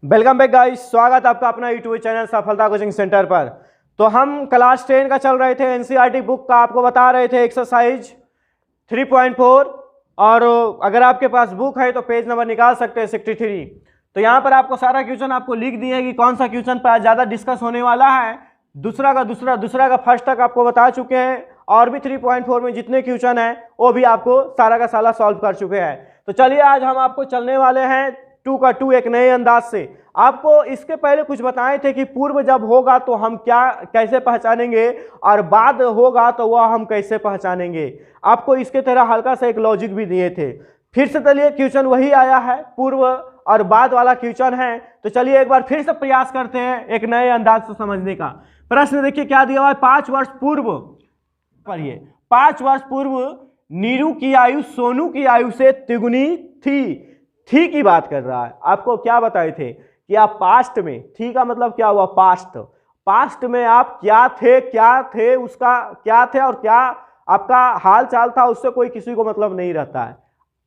Welcome back guys, स्वागत आपका अपना यूट्यूब चैनल सफलता कोचिंग सेंटर पर। तो हम क्लास 10 का चल रहे थे, एनसीईआरटी बुक का आपको बता रहे थे एक्सरसाइज 3.4। और अगर आपके पास बुक है तो पेज नंबर निकाल सकते हैं 63। तो यहाँ पर आपको सारा क्वेश्चन आपको लिख दिए कि कौन सा क्वेश्चन पर ज़्यादा डिस्कस होने वाला है। दूसरा का फर्स्ट तक आपको बता चुके हैं, और भी 3.4 में जितने क्वेश्चन हैं वो भी आपको सारा का सारा सॉल्व कर चुके हैं। तो चलिए आज हम आपको चलने वाले हैं 2 का 2 एक नए अंदाज से। आपको इसके पहले कुछ बताए थे कि पूर्व जब होगा तो हम क्या कैसे पहचानेंगे और बाद होगा तो वह हम कैसे पहचानेंगे। आपको इसके तरह हल्का सा एक लॉजिक भी दिए थे। फिर से चलिए क्वेश्चन वही आया है, पूर्व और बाद वाला क्वेश्चन है। तो चलिए एक बार फिर से प्रयास करते हैं एक नए अंदाज से समझने का। प्रश्न देखिए क्या दिया हुआ है। 5 वर्ष पूर्व, पढ़िए, 5 वर्ष पूर्व नीरू की आयु सोनू की आयु से तिगुनी थी की बात कर रहा है। आपको क्या बताए थे कि आप पास्ट में, थी का मतलब क्या हुआ, पास्ट में आप क्या थे उसका क्या थे और क्या आपका हाल चाल था, उससे कोई किसी को मतलब नहीं रहता है।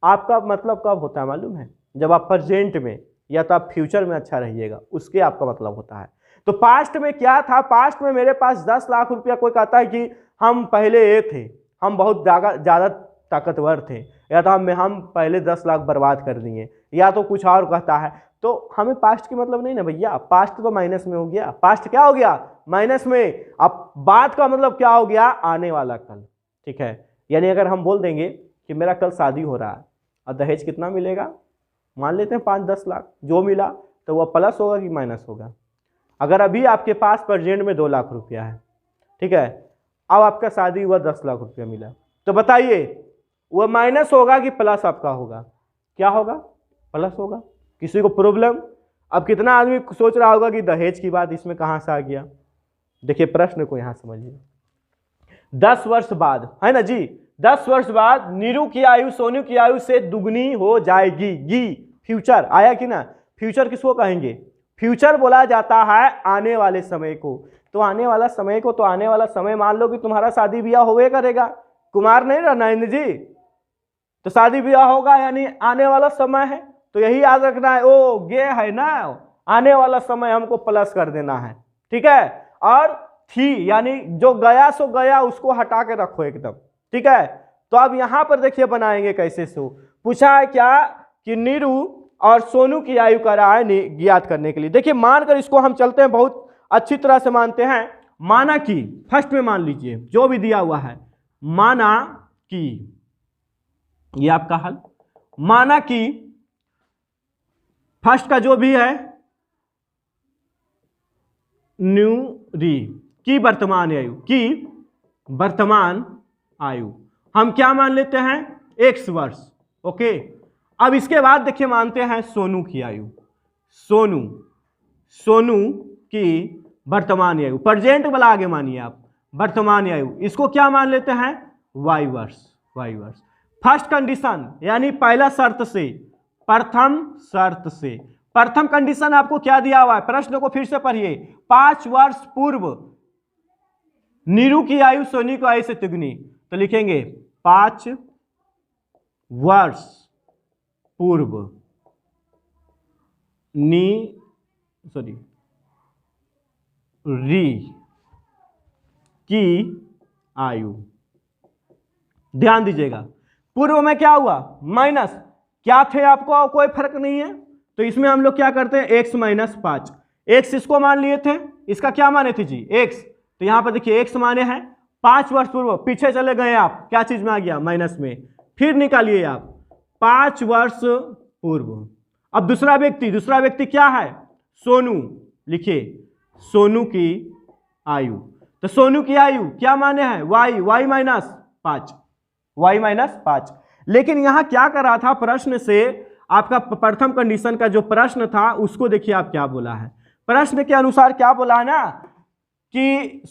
आपका मतलब कब होता है मालूम है, जब आप प्रेजेंट में या तो आप फ्यूचर में अच्छा रहिएगा, उसके आपका मतलब होता है। तो पास्ट में क्या था, पास्ट में मेरे पास 10 लाख रुपया, कोई कहता है कि हम पहले ये थे, हम बहुत ज़्यादा ताकतवर थे, या तो हम पहले 10 लाख बर्बाद कर दिए, या तो कुछ और कहता है। तो हमें पास्ट की मतलब नहीं ना भैया, पास्ट तो माइनस में हो गया, पास्ट क्या हो गया, माइनस में। अब बाद का मतलब क्या हो गया, आने वाला कल, ठीक है। यानी अगर हम बोल देंगे कि मेरा कल शादी हो रहा है और दहेज कितना मिलेगा, मान लेते हैं 5-10 लाख, जो मिला तो वह प्लस होगा कि माइनस होगा। अगर अभी आपके पास प्रेजेंट में 2 लाख रुपया है, ठीक है, अब आपका शादी हुआ 10 लाख रुपया मिला, तो बताइए वह माइनस होगा कि प्लस आपका होगा, क्या होगा, प्लस होगा। किसी को प्रॉब्लम? अब कितना आदमी सोच रहा होगा कि दहेज की बात इसमें कहाँ से आ गया। देखिए प्रश्न को यहाँ समझिए। 10 वर्ष बाद, है ना जी, 10 वर्ष बाद नीरू की आयु सोनू की आयु से दुगनी हो जाएगी। फ्यूचर आया कि ना, फ्यूचर किसको कहेंगे, फ्यूचर बोला जाता है आने वाले समय को। तो आने वाला समय को, तो आने वाला समय मान लो कि तुम्हारा शादी ब्याह होवे करेगा, कुमार नहीं रहना है जी, तो शादी ब्याह होगा यानी आने वाला समय है। तो यही याद रखना है, ओ ये है ना, आने वाला समय हमको प्लस कर देना है, ठीक है। और थी यानी जो गया सो गया, उसको हटा के रखो एकदम, ठीक है। तो अब यहां पर देखिए बनाएंगे कैसे सो। पूछा है क्या कि नीरू और सोनू की आयु का राय ज्ञात करने के लिए। देखिए मानकर इसको हम चलते हैं, बहुत अच्छी तरह से मानते हैं। माना कि, फर्स्ट में मान लीजिए जो भी दिया हुआ है, माना कि, ये आपका हल, माना कि फर्स्ट का जो भी है न्यूरी की वर्तमान आयु हम क्या मान लेते हैं, x वर्ष, ओके। अब इसके बाद देखिए मानते हैं सोनू की आयु, सोनू की वर्तमान आयु, प्रेजेंट वाला आगे मानिए आप, वर्तमान आयु, इसको क्या मान लेते हैं, y वर्ष। फर्स्ट कंडीशन यानी पहला शर्त से, प्रथम कंडीशन आपको क्या दिया हुआ है, प्रश्न को फिर से पढ़िए। 5 वर्ष पूर्व नीरू की आयु सोनी की आयु से तिगुनी, तो लिखेंगे 5 वर्ष पूर्व री की आयु। ध्यान दीजिएगा, पूर्व में क्या हुआ, माइनस, क्या थे आपको कोई फर्क नहीं है, तो इसमें हम लोग क्या करते हैं, x माइनस 5, x इसको मान लिए थे, इसका क्या माने थे जी, x। तो यहां पर देखिए x माने हैं 5 वर्ष पूर्व, पीछे चले गए आप, क्या चीज में आ गया, माइनस में, फिर निकालिए आप 5 वर्ष पूर्व। अब दूसरा व्यक्ति क्या है, सोनू, लिखिए सोनू की आयु। तो सोनू की आयु क्या माने हैं, y माइनस 5। लेकिन यहां क्या कर रहा था, प्रश्न से आपका प्रथम कंडीशन का जो प्रश्न था उसको देखिए आप क्या बोला है। प्रश्न के अनुसार क्या बोला है ना कि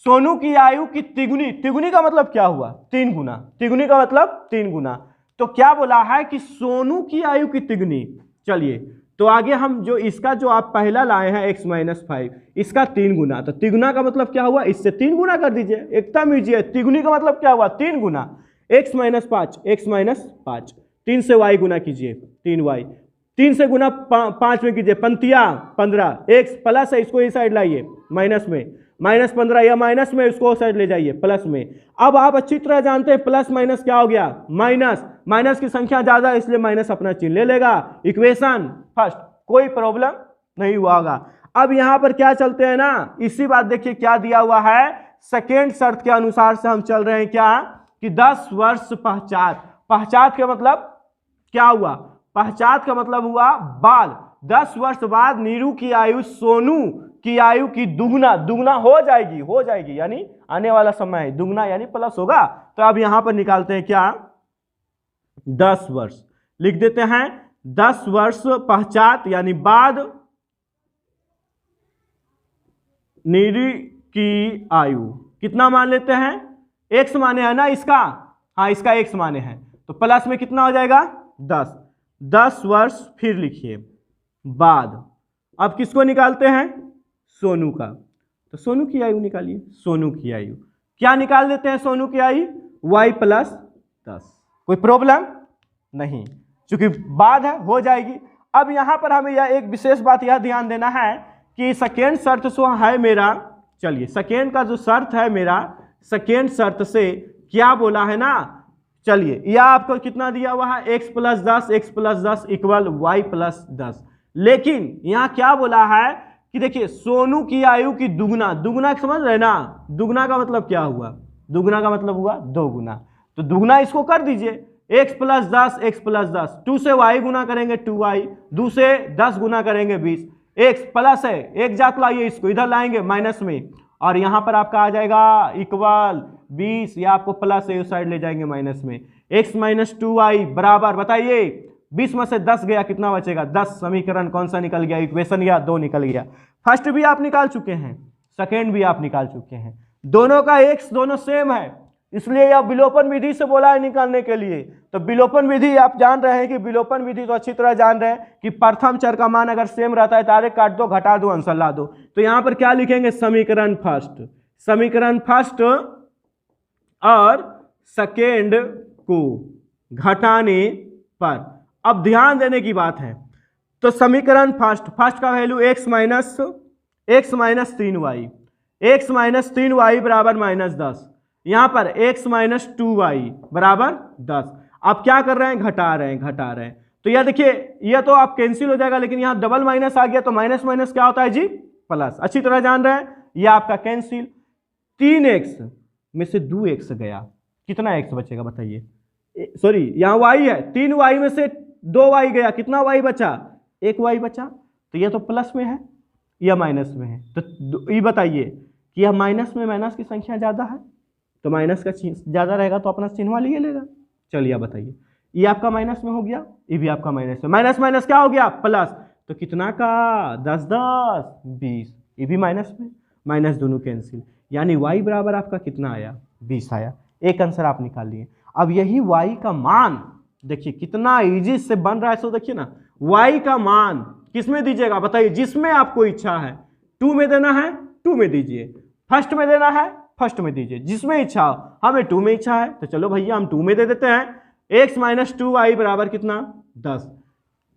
सोनू की आयु की तिगुनी का मतलब क्या हुआ, 3 गुना, तिगुनी का मतलब 3 गुना। तो क्या बोला है कि सोनू की आयु की तिगुनी। चलिए तो आगे हम जो इसका जो आप पहला लाए हैं x माइनस 5, इसका 3 गुना, तो तिगुना का मतलब क्या हुआ, इससे 3 गुना कर दीजिए, एकदम ईजी। तिगुनी का मतलब क्या हुआ, 3 गुना, x माइनस 5, 3 से y गुना कीजिए, 3y, 3 से गुना 5 में कीजिए, पंतिया 15, एक्स प्लस है, इसको इस साइड लाइए माइनस में, -15 या माइनस में, इसको साइड ले जाइए प्लस में। अब आप अच्छी तरह जानते हैं प्लस माइनस क्या हो गया, माइनस, माइनस की संख्या ज्यादा है इसलिए माइनस अपना चिन्ह ले लेगा। इक्वेशन फर्स्ट, कोई प्रॉब्लम नहीं हुआ होगा। अब यहां पर क्या चलते हैं ना, इसी बात देखिए क्या दिया हुआ है, सेकेंड शर्त के अनुसार से हम चल रहे हैं क्या, कि 10 वर्ष पश्चात, पश्चात का मतलब क्या हुआ, पश्चात का मतलब हुआ बाद, 10 वर्ष बाद नीरू की आयु सोनू की आयु की दुगना, दुगना हो जाएगी यानी आने वाला समय दुगना यानी प्लस होगा। तो अब यहां पर निकालते हैं क्या, 10 वर्ष लिख देते हैं, 10 वर्ष पश्चात यानी बाद नीरू की आयु कितना मान लेते हैं, x माने है ना इसका, हाँ इसका x माने है, तो प्लस में कितना हो जाएगा 10 वर्ष फिर लिखिए बाद। अब किसको निकालते हैं, सोनू का, तो सोनू की आयु निकालिए, सोनू की आयु क्या निकाल देते हैं, सोनू की आयु y + 10, कोई प्रॉब्लम नहीं, क्योंकि बाद है हो जाएगी। अब यहां पर हमें यह एक विशेष बात यह ध्यान देना है कि सेकेंड शर्त जो है मेरा, चलिए सेकेंड का जो शर्त है मेरा, सेकेंड शर्त से क्या बोला है ना, चलिए यह आपको कितना दिया हुआ है, x + 10, x + 10 = y + 10, लेकिन यहां क्या बोला है कि देखिए सोनू की आयु की दुगना, दुगना समझ रहे ना, दुगना का मतलब क्या हुआ, दुगना का मतलब हुआ 2 गुना, तो दुगना इसको कर दीजिए, x + 10, x + 10, 2 से y गुना करेंगे 2y, 2 से 10 गुना करेंगे 20, x प्लस है, एक जात लाइए इसको इधर लाएंगे माइनस में, और यहां पर आपका आ जाएगा इक्वल 20, या आपको प्लस है उस साइड ले जाएंगे माइनस में, x - 2y बराबर, बताइए 20 में से 10 गया कितना बचेगा, 10। समीकरण कौन सा निकल गया, इक्वेशन या 2 निकल गया। फर्स्ट भी आप निकाल चुके हैं, सेकेंड भी आप निकाल चुके हैं, दोनों का x दोनों सेम है, इसलिए यह विलोपन विधि से बोला है निकालने के लिए। तो विलोपन विधि आप जान रहे हैं कि विलोपन विधि तो अच्छी तरह जान रहे हैं कि प्रथम चर का मान अगर सेम रहता है तारे काट दो, घटा दो, आंसर ला दो। तो यहां पर क्या लिखेंगे, समीकरण फर्स्ट, समीकरण फर्स्ट और सेकेंड को घटाने पर, अब ध्यान देने की बात है, तो समीकरण फर्स्ट, फर्स्ट का value x - 3y, x - 3y बराबर -10, यहां पर x - 2y बराबर 10। आप क्या कर रहे हैं, घटा रहे हैं, तो यह देखिए यह तो आप कैंसिल हो जाएगा, लेकिन यहां डबल माइनस आ गया, तो माइनस माइनस क्या होता है जी, प्लस, अच्छी तरह जान रहे हैं, यह आपका कैंसिल, 3x में से 2x गया, कितना x बचेगा बताइए, सॉरी यहां y है, 3y में से 2y गया, कितना y बचा, 1y बचा, तो यह तो प्लस में है या माइनस में है, तो ये बताइए कि यह माइनस में माइनस की संख्या ज्यादा है, तो माइनस का ज्यादा रहेगा तो अपना चिन्ह लिए लेगा। चलिए आप बताइए, ये आपका माइनस में हो गया, ये भी आपका माइनस में, माइनस माइनस क्या हो गया, प्लस, तो कितना का 10 10 20, ये भी माइनस में, माइनस दोनों कैंसिल, यानी y बराबर आपका कितना आया, 20 आया। एक आंसर आप निकाल लिए। अब यही y का मान देखिए कितना इजी से बन रहा है, सो देखिए ना, y का मान किसमें दीजिएगा बताइए, जिसमें आपको इच्छा है, 2 में देना है 2 में दीजिए, फर्स्ट में देना है फर्स्ट में दीजिए, जिसमें इच्छा हो। हमें 2 में इच्छा है तो चलो भैया हम 2 में दे देते हैं, x - 2y बराबर कितना 10।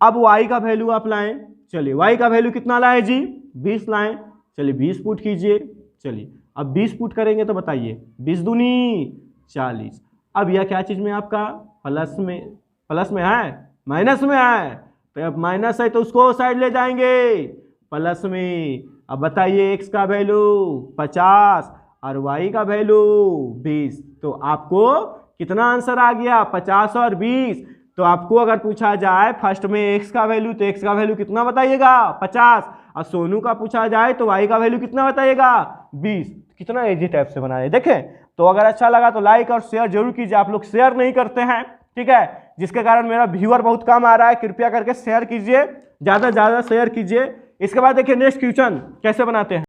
अब y का वैल्यू आप लाएं, चलिए y का वैल्यू कितना लाए जी, 20 लाएं, चलिए 20 पुट कीजिए, चलिए अब 20 पुट करेंगे तो बताइए 20 दूनी 40। अब यह क्या चीज में आपका प्लस में है, माइनस में है, तो अब माइनस है तो उसको साइड ले जाएंगे प्लस में। अब बताइए x का वैल्यू 50 और y का वैल्यू 20, तो आपको कितना आंसर आ गया, 50 और 20। तो आपको अगर पूछा जाए फर्स्ट में x का वैल्यू, तो x का वैल्यू कितना बताइएगा 50, और सोनू का पूछा जाए तो y का वैल्यू कितना बताइएगा 20। कितना इजी टाइप से बनाए देखें। तो अगर अच्छा लगा तो लाइक और शेयर जरूर कीजिए, आप लोग शेयर नहीं करते हैं, ठीक है, जिसके कारण मेरा व्यूअर बहुत कम आ रहा है। कृपया करके शेयर कीजिए, ज़्यादा से ज़्यादा शेयर कीजिए। इसके बाद देखिए नेक्स्ट क्वेश्चन कैसे बनाते हैं।